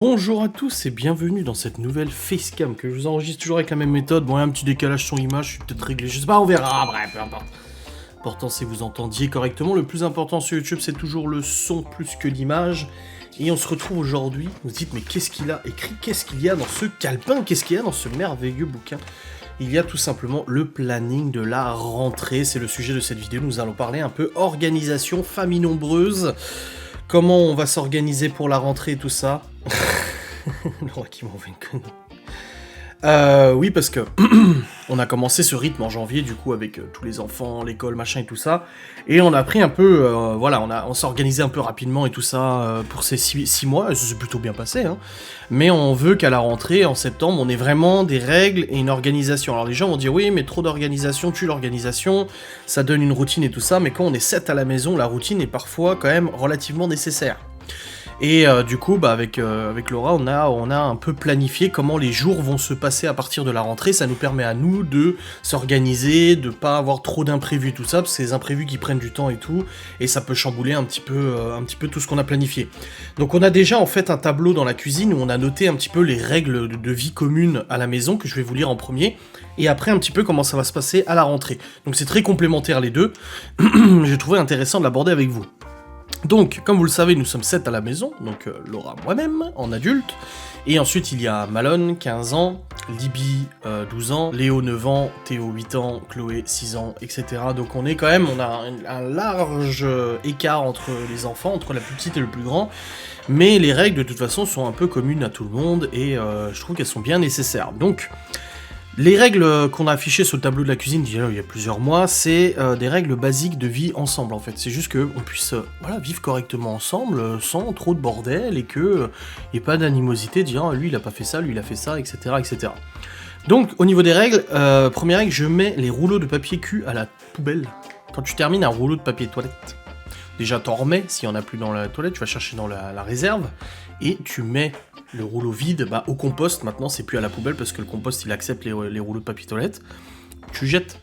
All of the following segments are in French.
Bonjour à tous et bienvenue dans cette nouvelle facecam que je vous enregistre toujours avec la même méthode. Bon, il y a un petit décalage son image, je suis peut-être réglé, je sais pas, on verra, bref, peu importe. L'important c'est que vous entendiez correctement. Le plus important sur YouTube, c'est toujours le son plus que l'image. Et on se retrouve aujourd'hui, vous vous dites, mais qu'est-ce qu'il a écrit? Qu'est-ce qu'il y a dans ce calepin? Qu'est-ce qu'il y a dans ce merveilleux bouquin? Il y a tout simplement le planning de la rentrée, c'est le sujet de cette vidéo. Nous allons parler un peu organisation, famille nombreuse, comment on va s'organiser pour la rentrée et tout ça. Le roi qui m'envoie une connerie. Oui, parce que on a commencé ce rythme en janvier, du coup, avec tous les enfants, l'école, machin et tout ça. Et on a pris un peu, voilà, on s'est organisé un peu rapidement et tout ça pour ces 6 mois. Et ça s'est plutôt bien passé, hein. Mais on veut qu'à la rentrée, en septembre, on ait vraiment des règles et une organisation. Alors les gens vont dire, oui, mais trop d'organisation tue l'organisation, ça donne une routine et tout ça. Mais quand on est 7 à la maison, la routine est parfois quand même relativement nécessaire. Et du coup, avec Laura, on a un peu planifié comment les jours vont se passer à partir de la rentrée. Ça nous permet à nous de s'organiser, de pas avoir trop d'imprévus, tout ça, parce que c'est des imprévus qui prennent du temps et tout, et ça peut chambouler un petit peu tout ce qu'on a planifié. Donc on a déjà en fait un tableau dans la cuisine où on a noté un petit peu les règles de vie commune à la maison, que je vais vous lire en premier, et après un petit peu comment ça va se passer à la rentrée. Donc c'est très complémentaire les deux. J'ai trouvé intéressant de l'aborder avec vous. Donc, comme vous le savez, nous sommes 7 à la maison, donc Laura, moi-même, en adulte, et ensuite il y a Malone, 15 ans, Libby, 12 ans, Léo, 9 ans, Théo, 8 ans, Chloé, 6 ans, etc. Donc on a un large écart entre les enfants, entre la plus petite et le plus grand, mais les règles de toute façon sont un peu communes à tout le monde, et je trouve qu'elles sont bien nécessaires. Donc, les règles qu'on a affichées sur le tableau de la cuisine il y a plusieurs mois, c'est des règles basiques de vie ensemble en fait. C'est juste qu'on puisse vivre correctement ensemble sans trop de bordel et qu'il n'y ait pas d'animosité de dire oh, lui il a pas fait ça, lui il a fait ça, etc. etc. Donc au niveau des règles, première règle, je mets les rouleaux de papier cul à la poubelle. Quand tu termines un rouleau de papier toilette, déjà t'en remets, s'il n'y en a plus dans la toilette, tu vas chercher dans la réserve et tu mets le rouleau vide au compost. Maintenant c'est plus à la poubelle parce que le compost il accepte les rouleaux de papier toilette. Tu jettes.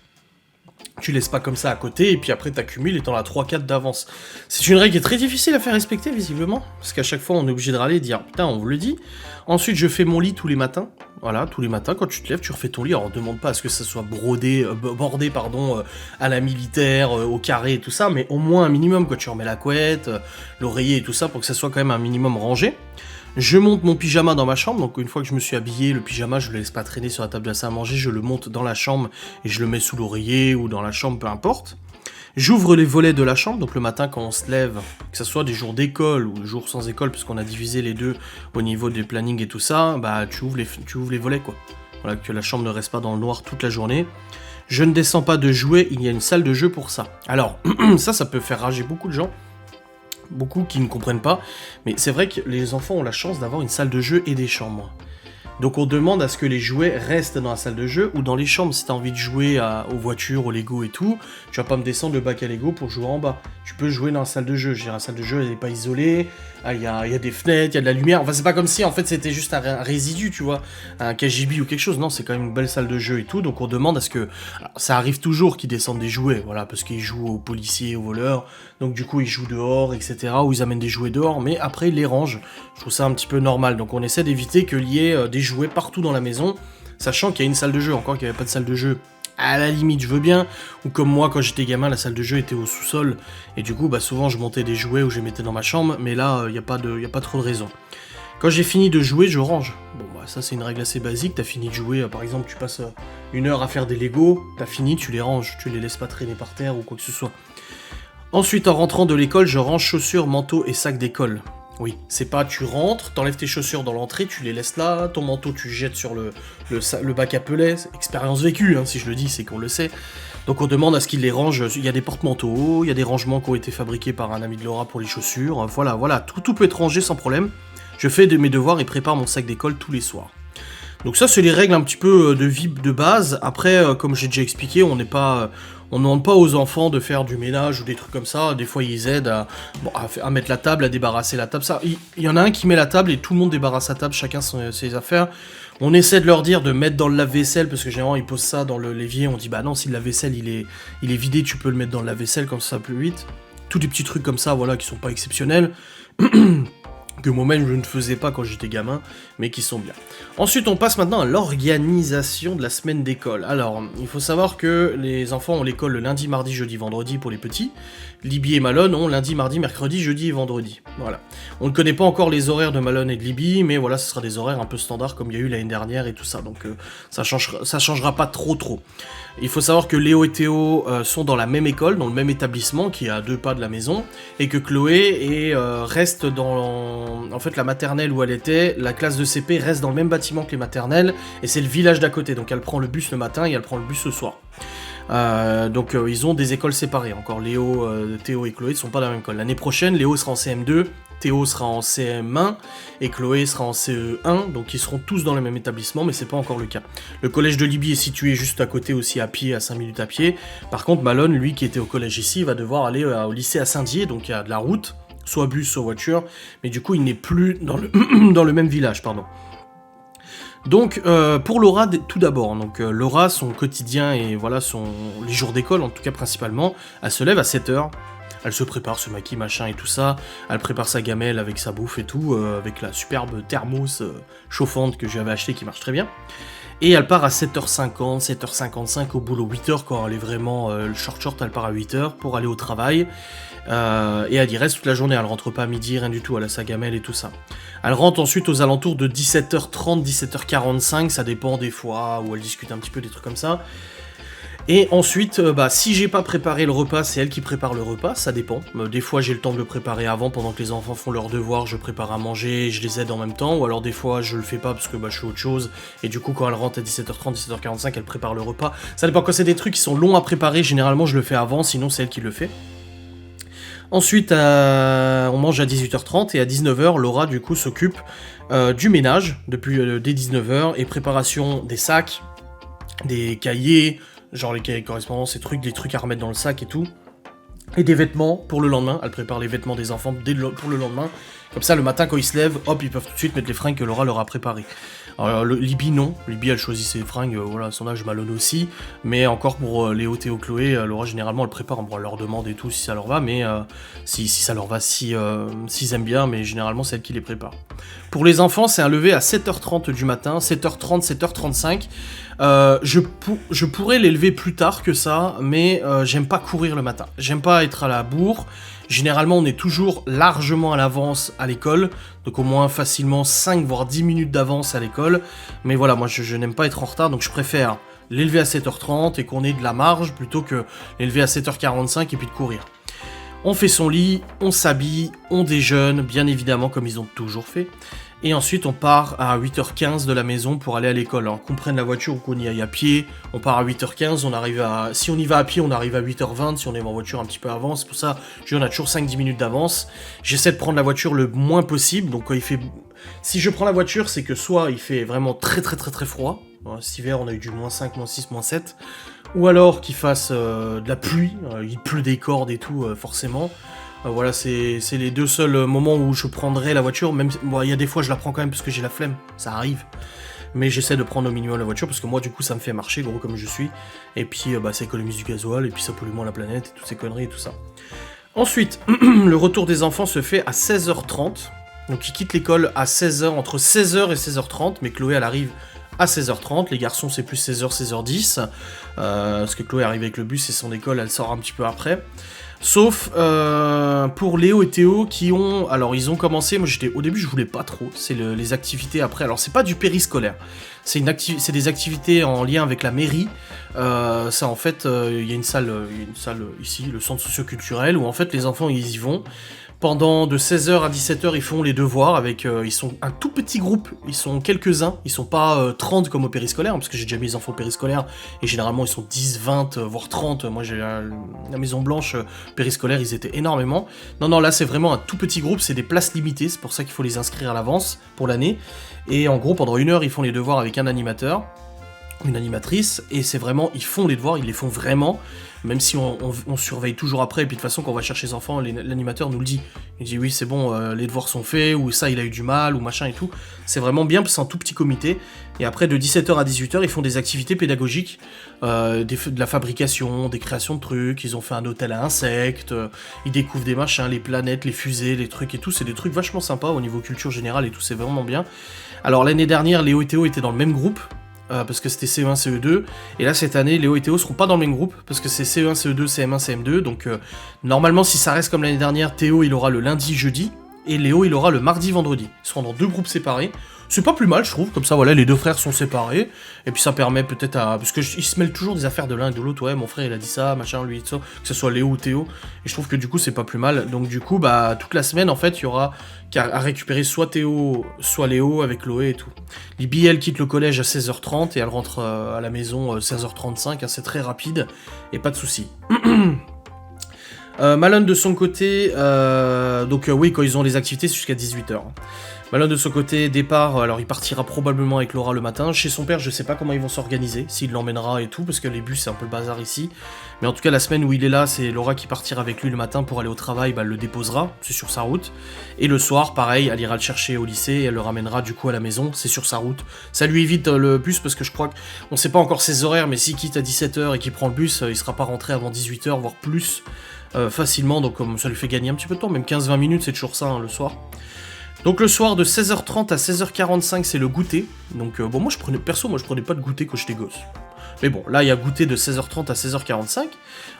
Tu laisses pas comme ça à côté et puis après t'accumules et t'en as 3-4 d'avance. C'est une règle qui est très difficile à faire respecter visiblement, parce qu'à chaque fois on est obligé de râler et de dire putain on vous le dit. Ensuite je fais mon lit tous les matins. Voilà, tous les matins quand tu te lèves tu refais ton lit. Alors on demande pas à ce que ça soit bordé à la militaire, au carré et tout ça, mais au moins un minimum quand tu remets la couette, l'oreiller et tout ça pour que ça soit quand même un minimum rangé. Je monte mon pyjama dans ma chambre, donc une fois que je me suis habillé, le pyjama je le laisse pas traîner sur la table de la salle à manger, je le monte dans la chambre et je le mets sous l'oreiller ou dans la chambre, peu importe. J'ouvre les volets de la chambre, donc le matin quand on se lève, que ce soit des jours d'école ou des jours sans école, puisqu'on a divisé les deux au niveau des plannings et tout ça, tu ouvres les volets quoi. Voilà, que la chambre ne reste pas dans le noir toute la journée. Je ne descends pas de jouets, il y a une salle de jeu pour ça. Alors, ça peut faire rager beaucoup de gens. Beaucoup qui ne comprennent pas, mais c'est vrai que les enfants ont la chance d'avoir une salle de jeu et des chambres. Donc on demande à ce que les jouets restent dans la salle de jeu ou dans les chambres. Si t'as envie de jouer aux voitures, aux Lego et tout, tu vas pas me descendre le bac à Lego pour jouer en bas. Tu peux jouer dans la salle de jeu. Je veux dire, la salle de jeu elle est pas isolée, il y a des fenêtres, il y a de la lumière. Enfin c'est pas comme si en fait c'était juste un résidu, tu vois, un KGB ou quelque chose. Non, c'est quand même une belle salle de jeu et tout. Donc on demande à ce que... Alors, ça arrive toujours qu'ils descendent des jouets, voilà, parce qu'ils jouent aux policiers, aux voleurs. Donc du coup ils jouent dehors, etc. Ou ils amènent des jouets dehors, mais après ils les rangent. Je trouve ça un petit peu normal. Donc on essaie d'éviter qu'il y ait des jouets partout dans la maison, sachant qu'il y a une salle de jeu. Encore qu'il n'y avait pas de salle de jeu, à la limite je veux bien, ou comme moi quand j'étais gamin la salle de jeu était au sous-sol, et du coup souvent je montais des jouets ou je les mettais dans ma chambre, mais là il n'y a pas trop de raison. Quand j'ai fini de jouer, je range. Bon ça c'est une règle assez basique, t'as fini de jouer, par exemple tu passes 1 heure à faire des Lego, t'as fini, tu les ranges, tu les laisses pas traîner par terre ou quoi que ce soit. Ensuite en rentrant de l'école, je range chaussures, manteaux et sacs d'école. Oui, c'est pas tu rentres, t'enlèves tes chaussures dans l'entrée, tu les laisses là, ton manteau tu jettes sur le bac à pelets, expérience vécue, si je le dis c'est qu'on le sait. Donc on demande à ce qu'ils les rangent, il y a des porte-manteaux, il y a des rangements qui ont été fabriqués par un ami de Laura pour les chaussures, voilà, tout peut être rangé sans problème. Je fais mes devoirs et prépare mon sac d'école tous les soirs. Donc ça c'est les règles un petit peu de vie de base. Après, comme j'ai déjà expliqué, on ne demande pas aux enfants de faire du ménage ou des trucs comme ça. Des fois, ils aident à mettre la table, à débarrasser la table. Ça, il y en a un qui met la table et tout le monde débarrasse sa table, chacun ses affaires. On essaie de leur dire de mettre dans le lave-vaisselle parce que généralement ils posent ça dans l'évier. On dit bah non, si le lave-vaisselle il est vidé, tu peux le mettre dans le lave-vaisselle comme ça plus vite. Tous des petits trucs comme ça, voilà, qui sont pas exceptionnels. que moi-même je ne faisais pas quand j'étais gamin, mais qui sont bien. Ensuite, on passe maintenant à l'organisation de la semaine d'école. Alors, il faut savoir que les enfants ont l'école le lundi, mardi, jeudi, vendredi pour les petits. Libby et Malone ont lundi, mardi, mercredi, jeudi et vendredi. Voilà. On ne connaît pas encore les horaires de Malone et de Libby, mais voilà, ce sera des horaires un peu standards comme il y a eu l'année dernière et tout ça, donc ça changera pas trop. Il faut savoir que Léo et Théo sont dans la même école, dans le même établissement, qui est à 2 pas de la maison, et que Chloé reste dans... En fait, la maternelle où elle était, la classe de CP reste dans le même bâtiment que les maternelles, et c'est le village d'à côté, donc elle prend le bus le matin et elle prend le bus le soir. Donc ils ont des écoles séparées. Encore Léo, Théo et Chloé ne sont pas dans la même école. L'année prochaine, Léo sera en CM2, Théo sera en CM1 et Chloé sera en CE1, donc ils seront tous dans le même établissement, mais c'est pas encore le cas. Le collège de Libby est situé juste à côté aussi à pied, à 5 minutes à pied. Par contre, Malone, lui qui était au collège ici, va devoir aller au lycée à Saint-Dié, donc il y a de la route, soit bus, soit voiture, mais du coup il n'est plus dans le, dans le même village, pardon. Donc pour Laura, tout d'abord, donc Laura, son quotidien et voilà les jours d'école, en tout cas principalement, elle se lève à 7h, elle se prépare, se maquille, machin et tout ça, elle prépare sa gamelle avec sa bouffe et tout, avec la superbe thermos chauffante que j'avais achetée qui marche très bien. Et elle part à 7h50, 7h55 au boulot, 8h quand elle est vraiment le short, elle part à 8h pour aller au travail. Et elle y reste toute la journée, elle rentre pas à midi, rien du tout, elle a sa gamelle et tout ça. Elle rentre ensuite aux alentours de 17h30, 17h45, ça dépend des fois, où elle discute un petit peu des trucs comme ça. Et ensuite, si j'ai pas préparé le repas, c'est elle qui prépare le repas, ça dépend. Des fois j'ai le temps de le préparer avant, pendant que les enfants font leurs devoirs, je prépare à manger, je les aide en même temps, ou alors des fois je le fais pas parce que je fais autre chose, et du coup quand elle rentre à 17h30, 17h45, elle prépare le repas. Ça dépend, quand c'est des trucs qui sont longs à préparer, généralement je le fais avant, sinon c'est elle qui le fait. Ensuite, on mange à 18h30 et à 19h, Laura du coup s'occupe du ménage depuis dès 19h et préparation des sacs, des cahiers, genre les cahiers de correspondance, des trucs à remettre dans le sac et tout, et des vêtements pour le lendemain. Elle prépare les vêtements des enfants pour le lendemain. Comme ça, le matin quand ils se lèvent, hop, ils peuvent tout de suite mettre les fringues que Laura leur a préparées. Alors, Libby, non. Libby, elle choisit ses fringues, voilà, son âge, Malone aussi. Mais encore pour Léo, Théo, Chloé, Laura, généralement, elle prépare. Bon, elle leur demande et tout si ça leur va, mais si ça leur va, s'ils aiment bien, mais généralement, c'est elle qui les prépare. Pour les enfants, c'est un lever à 7h30 du matin, 7h30, 7h35. Je pourrais les lever plus tard que ça, mais j'aime pas courir le matin. J'aime pas être à la bourre. Généralement, on est toujours largement à l'avance à l'école, donc au moins facilement 5 voire 10 minutes d'avance à l'école. Mais voilà, moi je n'aime pas être en retard, donc je préfère l'élever à 7h30 et qu'on ait de la marge plutôt que l'élever à 7h45 et puis de courir. On fait son lit, on s'habille, on déjeune, bien évidemment comme ils ont toujours fait. Et ensuite on part à 8h15 de la maison pour aller à l'école. Alors qu'on prenne la voiture ou qu'on y aille à pied, on part à 8h15, si on y va à pied on arrive à 8h20, si on est en voiture un petit peu avant, c'est pour ça on a toujours 5-10 minutes d'avance. J'essaie de prendre la voiture le moins possible, donc quand il fait... Si je prends la voiture, c'est que soit il fait vraiment très froid, cet hiver on a eu du -5, -6, -7, ou alors qu'il fasse de la pluie, il pleut des cordes et tout forcément. Voilà, c'est les deux seuls moments où je prendrai la voiture, même il y a des fois je la prends quand même parce que j'ai la flemme, ça arrive. Mais j'essaie de prendre au minimum la voiture parce que moi du coup ça me fait marcher, gros comme je suis. Et puis ça économise du gasoil, et puis ça pollue moins la planète, et toutes ces conneries et tout ça. Ensuite, le retour des enfants se fait à 16h30. Donc ils quittent l'école à 16h, entre 16h et 16h30, mais Chloé elle arrive à 16h30, les garçons c'est plus 16h, 16h10, parce que Chloé arrive avec le bus et son école elle sort un petit peu après. Sauf pour Léo et Théo qui ont... Alors ils ont commencé, moi au début je voulais pas trop, c'est les activités après. Alors c'est pas du périscolaire, c'est des activités en lien avec la mairie. Ça en fait, il y a une salle ici, le centre socio-culturel, où en fait les enfants ils y vont. Pendant de 16h à 17h, ils font les devoirs avec... ils sont un tout petit groupe, ils sont quelques-uns, ils sont pas 30 comme au périscolaire, parce que j'ai déjà mis les enfants au périscolaire, et généralement ils sont 10, 20, voire 30. Moi j'ai la Maison Blanche périscolaire, ils étaient énormément. Non, là c'est vraiment un tout petit groupe, c'est des places limitées, c'est pour ça qu'il faut les inscrire à l'avance pour l'année. Et en gros, pendant 1 heure, ils font les devoirs avec un animateur. une animatrice, et c'est vraiment, ils font les devoirs, ils les font vraiment, même si on surveille toujours après, et puis de toute façon quand on va chercher les enfants, l'animateur nous le dit, il dit oui c'est bon, les devoirs sont faits, ou ça il a eu du mal, ou machin et tout, c'est vraiment bien, parce que c'est un tout petit comité, et après de 17h à 18h, ils font des activités pédagogiques, de la fabrication, des créations de trucs, ils ont fait un hôtel à insectes, ils découvrent des machins, les planètes, les fusées, les trucs et tout, c'est des trucs vachement sympas au niveau culture générale et tout, c'est vraiment bien. Alors l'année dernière, Léo et Théo étaient dans le même groupe, parce que c'était CE1, CE2, et là cette année Léo et Théo seront pas dans le même groupe, parce que c'est CE1, CE2, CM1, CM2, donc normalement si ça reste comme l'année dernière, Théo il aura le lundi, jeudi, et Léo il aura le mardi, vendredi. Ils seront dans 2 groupes séparés, c'est pas plus mal je trouve, comme ça voilà, les 2 frères sont séparés, et puis ça permet peut-être à... Parce que ils se mêlent toujours des affaires de l'un et de l'autre, ouais mon frère il a dit ça, machin, lui, ça, que ce soit Léo ou Théo, et je trouve que du coup c'est pas plus mal, donc du coup bah toute la semaine en fait il y aura à récupérer soit Théo, soit Léo avec Chloé et tout. Libby elle quitte le collège à 16h30 et elle rentre à la maison 16h35, hein, c'est très rapide, et pas de soucis. Malone de son côté, oui quand ils ont les activités c'est jusqu'à 18h. Malone de son côté, départ, alors il partira probablement avec Laura le matin. Chez son père, je sais pas comment ils vont s'organiser, s'il l'emmènera et tout, parce que les bus c'est un peu le bazar ici. Mais en tout cas, la semaine où il est là, c'est Laura qui partira avec lui le matin pour aller au travail, bah elle le déposera, c'est sur sa route. Et le soir, pareil, elle ira le chercher au lycée et elle le ramènera du coup à la maison, c'est sur sa route. Ça lui évite le bus parce que je crois qu'on sait pas encore ses horaires, mais s'il quitte à 17h et qu'il prend le bus, il sera pas rentré avant 18h, voire plus, facilement, donc ça lui fait gagner un petit peu de temps, même 15-20 minutes, c'est toujours ça, hein, le soir. Donc le soir de 16h30 à 16h45 c'est le goûter. Donc bon moi je prenais pas de goûter quand j'étais gosse. Mais bon là il y a goûter de 16h30 à 16h45.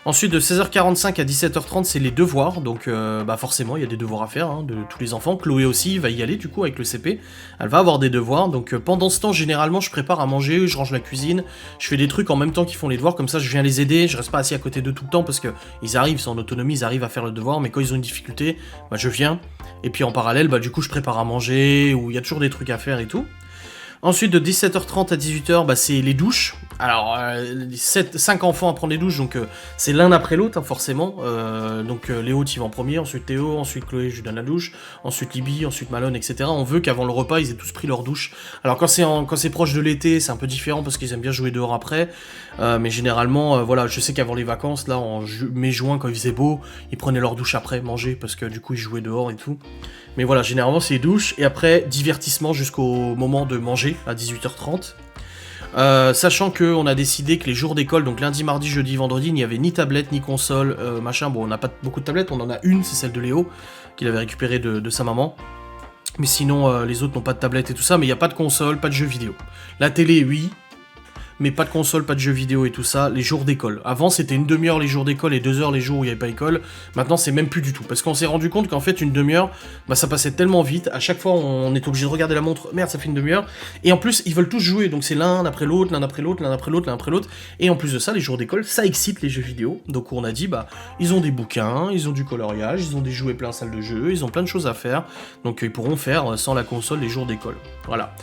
Ensuite de 16h45 à 17h30 c'est les devoirs. Donc forcément il y a des devoirs à faire hein, de tous les enfants. Chloé aussi va y aller du coup avec le CP. Elle va avoir des devoirs. Donc pendant ce temps généralement je prépare à manger, je range la cuisine. Je fais des trucs en même temps qu'ils font les devoirs. Comme ça je viens les aider. Je reste pas assis à côté d'eux tout le temps parce que ils arrivent, ils sont en autonomie, ils arrivent à faire le devoir. Mais quand ils ont une difficulté, je viens. Et puis en parallèle, du coup, je prépare à manger, ou il y a toujours des trucs à faire et tout. Ensuite, de 17h30 à 18h, c'est les douches. Alors, 5 enfants à prendre les douches, donc c'est l'un après l'autre, hein, forcément. Léo, tu vas en premier, ensuite Théo, ensuite Chloé, je lui donne la douche, ensuite Libby, ensuite Malone, etc. On veut qu'avant le repas, ils aient tous pris leur douche. Alors, quand c'est proche de l'été, c'est un peu différent, parce qu'ils aiment bien jouer dehors après. Mais généralement, voilà, je sais qu'avant les vacances, là, en mai-juin, quand il faisait beau, ils prenaient leur douche après, manger, parce que du coup, ils jouaient dehors et tout. Mais voilà, généralement, c'est les douches, et après, divertissement jusqu'au moment de manger, à 18h30. Sachant qu'on a décidé que les jours d'école, donc lundi, mardi, jeudi, vendredi, il n'y avait ni tablette, ni console, machin. Bon, on n'a pas beaucoup de tablettes, on en a une, c'est celle de Léo, qu'il avait récupérée de sa maman. Mais sinon, les autres n'ont pas de tablette et tout ça, mais il n'y a pas de console, pas de jeux vidéo. La télé, oui, mais pas de console, pas de jeux vidéo et tout ça, les jours d'école. Avant, c'était une demi-heure les jours d'école et 2 heures les jours où il n'y avait pas école. Maintenant, c'est même plus du tout. Parce qu'on s'est rendu compte qu'en fait, une demi-heure, ça passait tellement vite. À chaque fois, on est obligé de regarder la montre. Merde, ça fait une demi-heure. Et en plus, ils veulent tous jouer. Donc, c'est l'un après l'autre, l'un après l'autre, l'un après l'autre, l'un après l'autre. Et en plus de ça, les jours d'école, ça excite les jeux vidéo. Donc, on a dit, ils ont des bouquins, ils ont du coloriage, ils ont des jouets plein salle de jeu, ils ont plein de choses à faire. Donc, ils pourront faire sans la console les jours d'école. Voilà.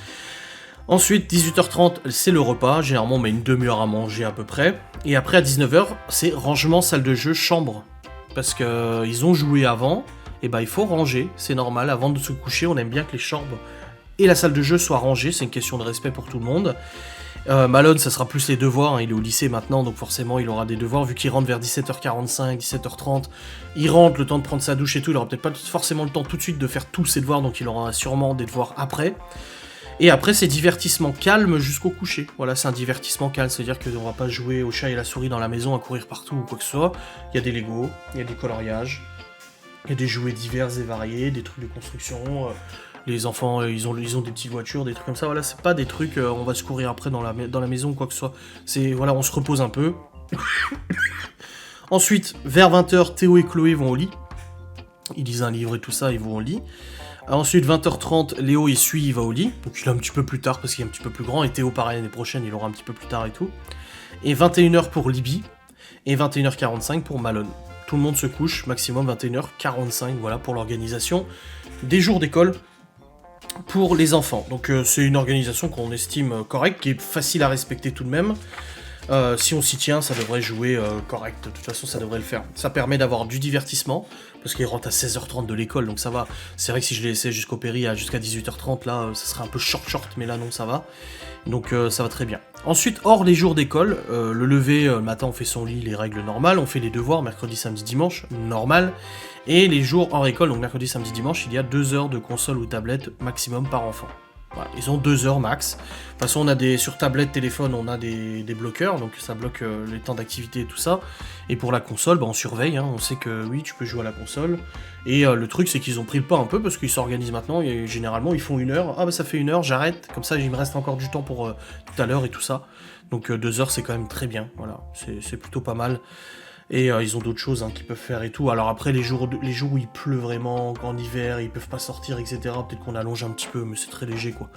Ensuite, 18h30, c'est le repas. Généralement, on met une demi-heure à manger à peu près. Et après, à 19h, c'est rangement, salle de jeu, chambre. Parce qu'ils ont joué avant, et il faut ranger, c'est normal. Avant de se coucher, on aime bien que les chambres et la salle de jeu soient rangées. C'est une question de respect pour tout le monde. Malone, ça sera plus les devoirs. Il est au lycée maintenant, donc forcément, il aura des devoirs. Vu qu'il rentre vers 17h45, 17h30, il rentre, le temps de prendre sa douche et tout. Il aura peut-être pas forcément le temps tout de suite de faire tous ses devoirs, donc il aura sûrement des devoirs après. Et après, c'est divertissement calme jusqu'au coucher. Voilà, c'est un divertissement calme, c'est-à-dire qu'on va pas jouer au chat et la souris dans la maison à courir partout ou quoi que ce soit. Il y a des Lego, il y a des coloriages, il y a des jouets divers et variés, des trucs de construction. Les enfants, ils ont des petites voitures, des trucs comme ça. Voilà, c'est pas des trucs, on va se courir après dans la maison ou quoi que ce soit. C'est, voilà, on se repose un peu. Ensuite, vers 20h, Théo et Chloé vont au lit. Ils lisent un livre et tout ça, ils vont au lit. Ensuite, 20h30, Léo il suit, il va au lit. Donc il est un petit peu plus tard parce qu'il est un petit peu plus grand. Et Théo, pareil, l'année prochaine, il aura un petit peu plus tard et tout. Et 21h pour Libby. Et 21h45 pour Malone. Tout le monde se couche, maximum 21h45, voilà, pour l'organisation des jours d'école pour les enfants. Donc c'est une organisation qu'on estime correcte, qui est facile à respecter tout de même. Si on s'y tient, ça devrait jouer correct. De toute façon, ça devrait le faire. Ça permet d'avoir du divertissement, parce qu'il rentre à 16h30 de l'école, donc ça va. C'est vrai que si je l'ai laissé jusqu'au péri jusqu'à 18h30, là, ça serait un peu short, mais là, non, ça va. Donc ça va très bien. Ensuite, hors les jours d'école, le lever, le matin, on fait son lit, les règles normales. On fait les devoirs, mercredi, samedi, dimanche, normal. Et les jours hors école, donc mercredi, samedi, dimanche, il y a 2 heures de console ou tablette maximum par enfant. Voilà, ils ont 2 heures max. De toute façon, on a sur tablette, téléphone, on a des bloqueurs, donc ça bloque les temps d'activité et tout ça. Et pour la console, bah, on surveille, hein, on sait que oui, tu peux jouer à la console. Et le truc, c'est qu'ils ont pris le pas un peu, parce qu'ils s'organisent maintenant, et généralement, ils font 1 heure. Ah bah ça fait 1 heure, j'arrête, comme ça, il me reste encore du temps pour tout à l'heure et tout ça. Donc 2 heures, c'est quand même très bien, voilà, c'est plutôt pas mal. Et ils ont d'autres choses qu'ils peuvent faire et tout. Alors après, les jours où il pleut vraiment, en hiver, ils peuvent pas sortir, etc. Peut-être qu'on allonge un petit peu, mais c'est très léger, quoi.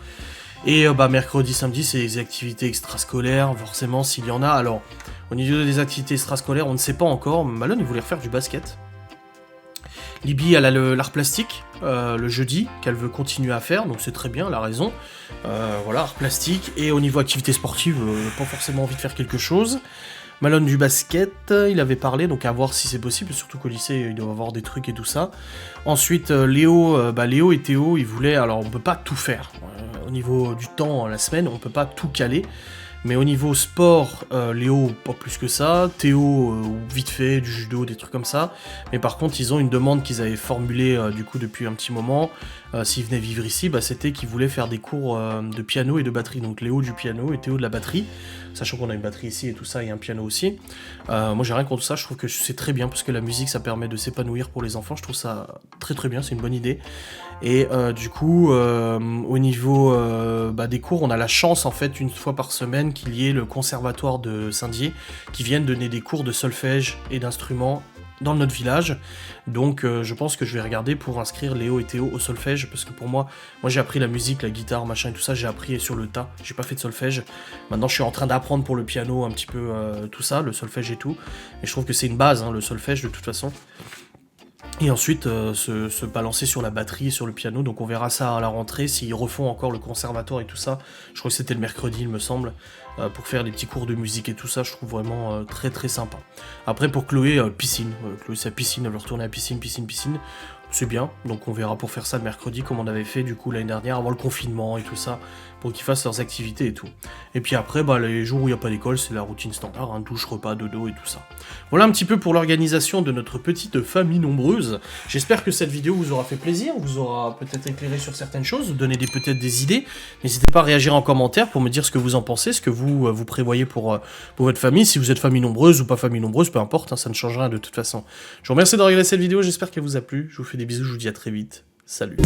Et mercredi, samedi, c'est les activités extrascolaires, forcément, s'il y en a. Alors, au niveau des activités extrascolaires, on ne sait pas encore. Malone, il voulait refaire du basket. Libby, elle a l'art plastique, le jeudi, qu'elle veut continuer à faire, donc c'est très bien, elle a raison. Voilà, art plastique. Et au niveau activité sportive, pas forcément envie de faire quelque chose. Malone du basket, il avait parlé, donc à voir si c'est possible, surtout qu'au lycée, il doit avoir des trucs et tout ça. Ensuite, Léo et Théo, ils voulaient, alors on peut pas tout faire. Au niveau du temps, la semaine, on peut pas tout caler. Mais au niveau sport, Léo, pas plus que ça. Théo, vite fait, du judo, des trucs comme ça. Mais par contre, ils ont une demande qu'ils avaient formulée du coup depuis un petit moment. S'ils venaient vivre ici, c'était qu'ils voulaient faire des cours de piano et de batterie. Donc Léo du piano et Théo de la batterie. Sachant qu'on a une batterie ici et tout ça, et un piano aussi. Moi, j'ai rien contre ça. Je trouve que c'est très bien parce que la musique, ça permet de s'épanouir pour les enfants. Je trouve ça très très bien. C'est une bonne idée. Et du coup, au niveau des cours, on a la chance en fait une fois par semaine qu'il y ait le conservatoire de Saint-Dié qui vienne donner des cours de solfège et d'instruments dans notre village. Donc je pense que je vais regarder pour inscrire Léo et Théo au solfège, parce que pour moi j'ai appris la musique, la guitare, machin et tout ça, j'ai appris sur le tas, j'ai pas fait de solfège. Maintenant je suis en train d'apprendre pour le piano un petit peu tout ça, le solfège et tout. Et je trouve que c'est une base, le solfège de toute façon. Et ensuite se balancer sur la batterie et sur le piano, donc on verra ça à la rentrée, s'ils refont encore le conservatoire et tout ça. Je crois que c'était le mercredi il me semble, pour faire des petits cours de musique et tout ça, je trouve vraiment très très sympa. Après pour Chloé, piscine, Chloé sa piscine, elle veut retourner à piscine, c'est bien, donc on verra pour faire ça le mercredi comme on avait fait du coup l'année dernière avant le confinement et tout ça, pour qu'ils fassent leurs activités et tout. Et puis après, les jours où il n'y a pas d'école, c'est la routine standard, douche, repas, dodo et tout ça. Voilà un petit peu pour l'organisation de notre petite famille nombreuse. J'espère que cette vidéo vous aura fait plaisir, vous aura peut-être éclairé sur certaines choses, donné peut-être des idées. N'hésitez pas à réagir en commentaire pour me dire ce que vous en pensez, ce que vous prévoyez pour votre famille, si vous êtes famille nombreuse ou pas famille nombreuse, peu importe, ça ne change rien de toute façon. Je vous remercie de regarder cette vidéo, j'espère qu'elle vous a plu, je vous fais des bisous, je vous dis à très vite, salut.